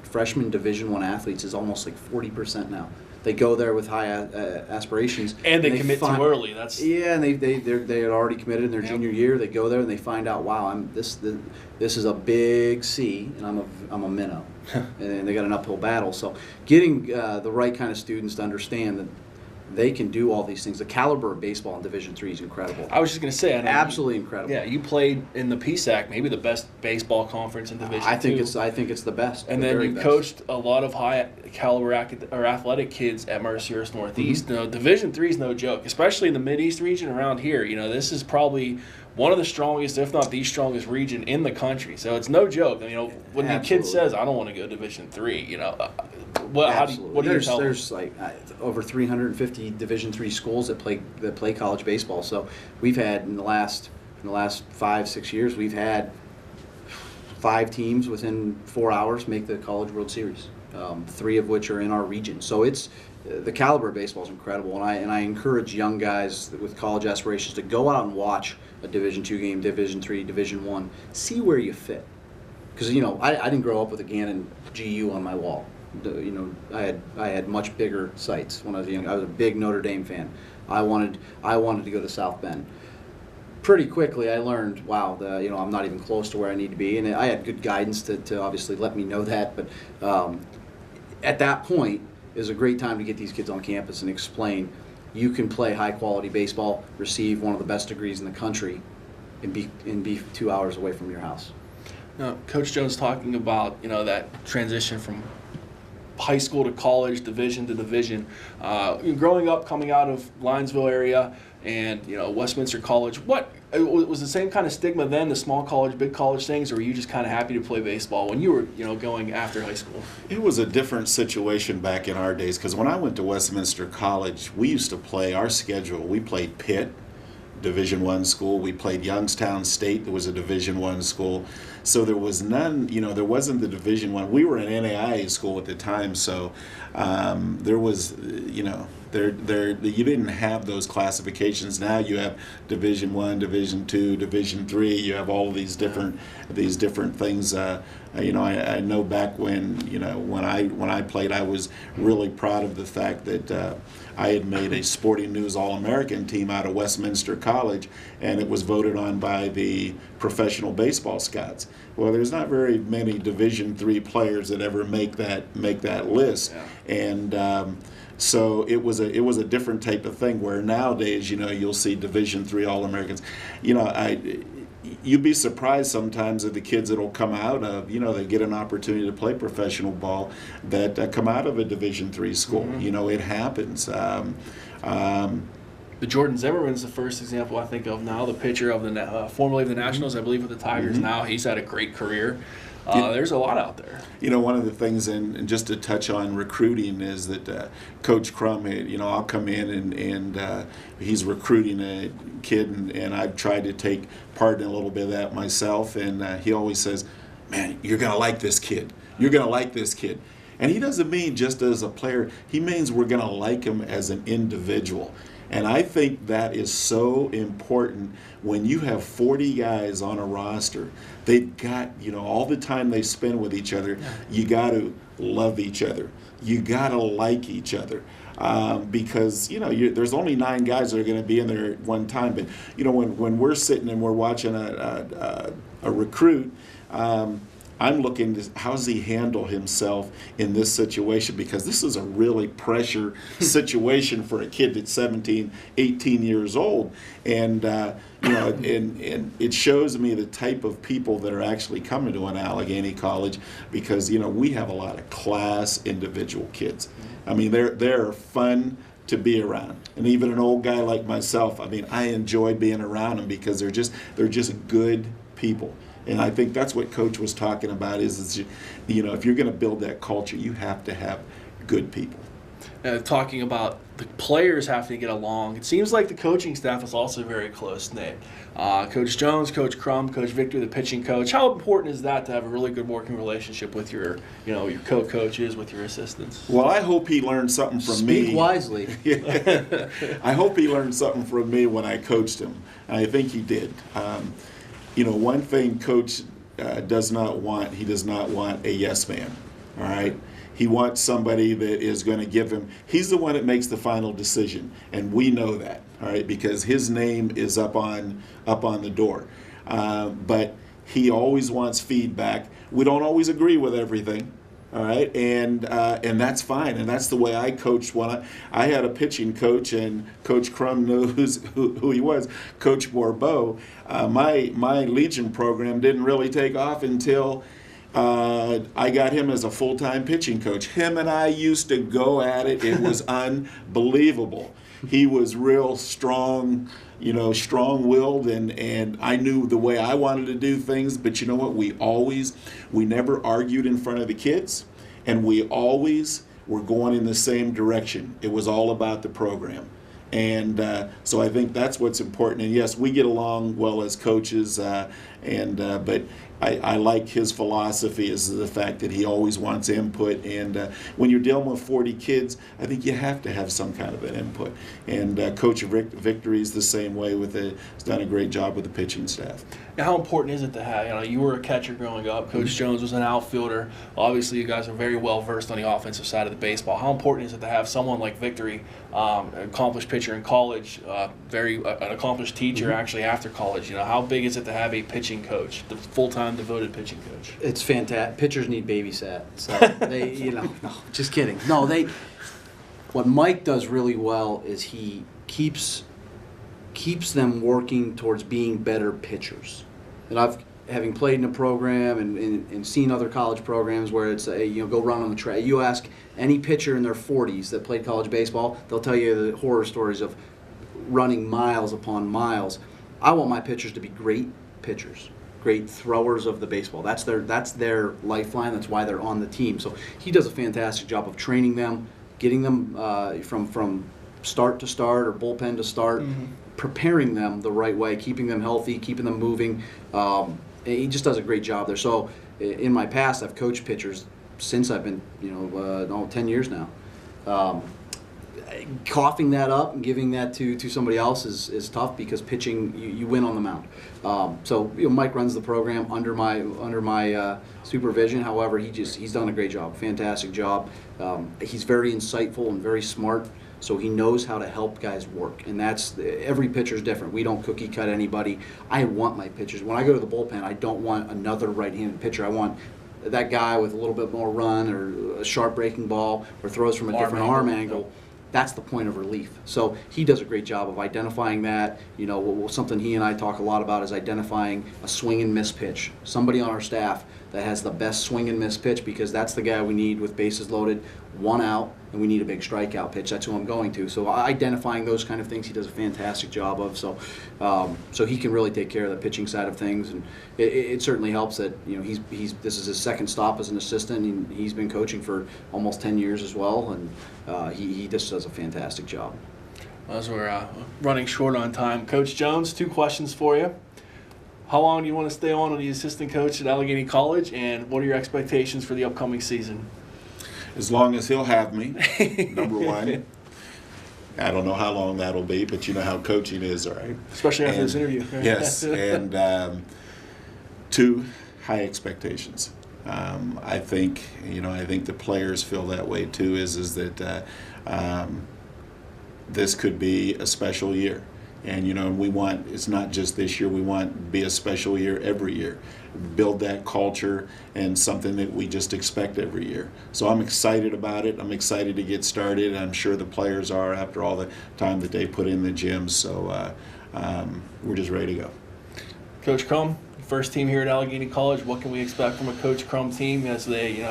freshman Division I athletes is almost like 40% now. They go there with high aspirations, and they commit too early. And they had already committed in their junior year. They go there and they find out, wow, this is a big C, and I'm a minnow, and they got an uphill battle. So getting the right kind of students to understand that they can do all these things. The caliber of baseball in Division III is incredible. I was just going to say, absolutely incredible. Yeah, you played in the PSAC, maybe the best baseball conference in Division II. I think it's the best. And then you coached a lot of high caliber or athletic kids at Mercyhurst Northeast. Mm-hmm. Division III is no joke, especially in the Mideast region around here. This is probably one of the strongest, if not the strongest region in the country. So it's no joke. When the kid says, "I don't want to go Division III," what do you tell them? There's like over 350 Division III schools that play college baseball. So we've had in the last 5-6 years, we've had 5 teams within 4 hours make the College World Series. 3 of which are in our region. So it's the caliber of baseball is incredible, and I encourage young guys with college aspirations to go out and watch a Division II game, Division III, Division I, see where you fit. Because I didn't grow up with a Gannon GU on my wall. I had much bigger sights when I was young. I was a big Notre Dame fan. I wanted to go to South Bend. Pretty quickly, I learned, wow, I'm not even close to where I need to be, and I had good guidance to obviously let me know that. But at that point, is a great time to get these kids on campus and explain you can play high quality baseball, receive one of the best degrees in the country, and be 2 hours away from your house. Now, Coach Jones talking about that transition from high school to college, division to division. Growing up, coming out of Linesville area and Westminster College, what was the same kind of stigma then, the small college, big college things, or were you just kind of happy to play baseball when you were going after high school? It was a different situation back in our days, because when I went to Westminster College, we used to play our schedule. We played Pitt, Division I school. We played Youngstown State. There was a Division I school. So there was none, there wasn't the Division I. We were an NAIA school at the time, so there was, you didn't have those classifications. Now you have Division I, Division II, Division III. You have all of these different things. I know back when I played, I was really proud of the fact that I had made a Sporting News All-American team out of Westminster College, and it was voted on by the professional baseball scouts. Well, there's not very many Division III players that ever make that list, and so it was a different type of thing. Where nowadays, you'll see Division III All-Americans. You'd be surprised sometimes at the kids that'll come out of, they get an opportunity to play professional ball that come out of a Division III school. Mm-hmm. It happens. The Jordan Zimmerman's the first example I think of now, the pitcher of the formerly of the Nationals, I believe, with the Tigers. Mm-hmm. Now he's had a great career. There's a lot out there. One of the things, and just to touch on recruiting, is that Coach Crum, I'll come in and he's recruiting a kid, and I've tried to take part in a little bit of that myself, and he always says, "Man, you're going to like this kid. You're going to like this kid." And he doesn't mean just as a player. He means we're going to like him as an individual. And I think that is so important when you have 40 guys on a roster. They've got, all the time they spend with each other, you got to love each other. You got to like each other. Because, there's only 9 guys that are going to be in there at one time. But, when we're sitting and we're watching a recruit, I'm looking to how does he handle himself in this situation, because this is a really pressure situation for a kid that's 17, 18 years old. And, and it shows me the type of people that are actually coming to an Allegheny college, because, we have a lot of class individual kids. I mean, they're fun to be around. And even an old guy like myself, I enjoy being around them because they're just good people. And I think that's what Coach was talking about is if you're going to build that culture, you have to have good people. Talking about the players have to get along. It seems like the coaching staff is also very close-knit. Coach Jones, Coach Crum, Coach Victor, the pitching coach. How important is that to have a really good working relationship with your co-coaches, with your assistants? Well, I hope he learned something from me. Speak wisely. I hope he learned something from me when I coached him. I think he did. One thing Coach does not want a yes man. All right. He wants somebody that is going to give him. He's the one that makes the final decision, and we know that, all right, because his name is up on the door. But he always wants feedback. We don't always agree with everything, all right, and that's fine, and that's the way I coached when I had a pitching coach, and Coach Crum knows who he was, Coach Borbeau. My Legion program didn't really take off until I got him as a full-time pitching coach. Him and I used to go at it. It was unbelievable. He was real strong, strong-willed, and I knew the way I wanted to do things. But you know what? We never argued in front of the kids, and we always were going in the same direction. It was all about the program. And so I think that's what's important. And yes, we get along well as coaches, but I like his philosophy is the fact that he always wants input. And when you're dealing with 40 kids, I think you have to have some kind of an input. And Coach Victory is the same way has done a great job with the pitching staff. Now, how important is it to have, you were a catcher growing up, Coach Jones was an outfielder. Obviously, you guys are very well versed on the offensive side of the baseball. How important is it to have someone like Victory, an accomplished pitcher in college, an accomplished teacher actually after college? How big is it to have a pitching coach, the full-time devoted pitching coach? It's fantastic. Pitchers need babysat. So they, no, just kidding. No, what Mike does really well is he keeps them working towards being better pitchers. And having played in a program and seen other college programs where it's go run on the track. You ask any pitcher in their 40s that played college baseball, they'll tell you the horror stories of running miles upon miles. I want my pitchers to be great pitchers, great throwers of the baseball. That's their lifeline. That's why they're on the team. So he does a fantastic job of training them, getting them from start to start or bullpen to start, preparing them the right way, keeping them healthy, keeping them moving. He just does a great job there. So in my past, I've coached pitchers since I've been 10 years now. Coughing that up and giving that to somebody else is tough because pitching you win on the mound. So Mike runs the program under my supervision. However, he's done a great job, fantastic job. He's very insightful and very smart. So he knows how to help guys work, and every pitcher's different. We don't cookie cut anybody. I want my pitchers. When I go to the bullpen, I don't want another right-handed pitcher. I want that guy with a little bit more run or a sharp breaking ball or throws from a different arm angle. That's the point of relief. So he does a great job of identifying that. Something he and I talk a lot about is identifying a swing and miss pitch. Somebody on our staff that has the best swing and miss pitch, because that's the guy we need with bases loaded, one out, and we need a big strikeout pitch. That's who I'm going to. So identifying those kind of things, he does a fantastic job of. So he can really take care of the pitching side of things, and it certainly helps that this is his second stop as an assistant, and he's been coaching for almost 10 years as well, and he just does a fantastic job. As we're running short on time, Coach Jones, 2 questions for you. How long do you want to stay on the assistant coach at Allegheny College, and what are your expectations for the upcoming season? As long as he'll have me, number one. I don't know how long that'll be, but you know how coaching is, right? Especially after this interview. Yes, and 2, high expectations. I think the players feel that way too. Is that this could be a special year. And we want, it's not just this year, we want to be a special year every year. Build that culture and something that we just expect every year. So I'm excited about it. I'm excited to get started. I'm sure the players are after all the time that they put in the gym. So we're just ready to go. Coach Crum, first team here at Allegheny College. What can we expect from a Coach Crum team as they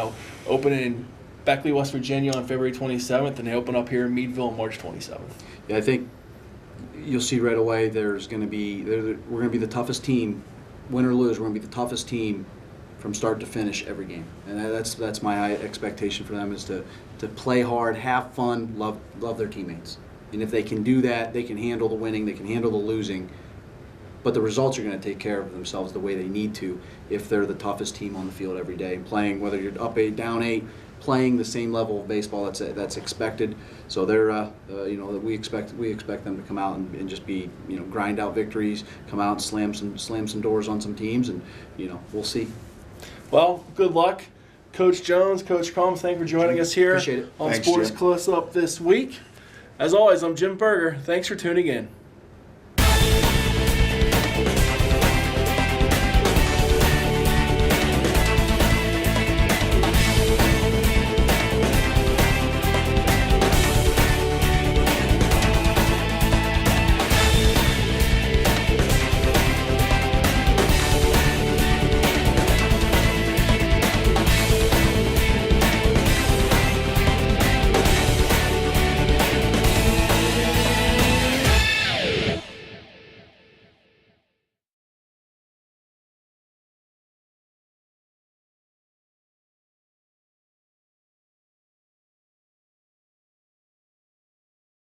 open in Beckley, West Virginia on February 27th, and they open up here in Meadville on March 27th? Yeah, I think you'll see right away we're going to be the toughest team, win or lose, we're going to be the toughest team from start to finish every game. And that's my expectation for them, is to play hard, have fun, love their teammates. And if they can do that, they can handle the winning, they can handle the losing. But the results are going to take care of themselves the way they need to if they're the toughest team on the field every day, playing, whether you're up 8, down 8, playing the same level of baseball that's expected. So they're we expect them to come out and just be, grind out victories, come out and slam some doors on some teams, and we'll see. Well, good luck, Coach Jones, Coach Crum. Thank you for joining us here Appreciate it. on Thanks, Sports Jim. Close Up this week. As always, I'm Jim Berger. Thanks for tuning in.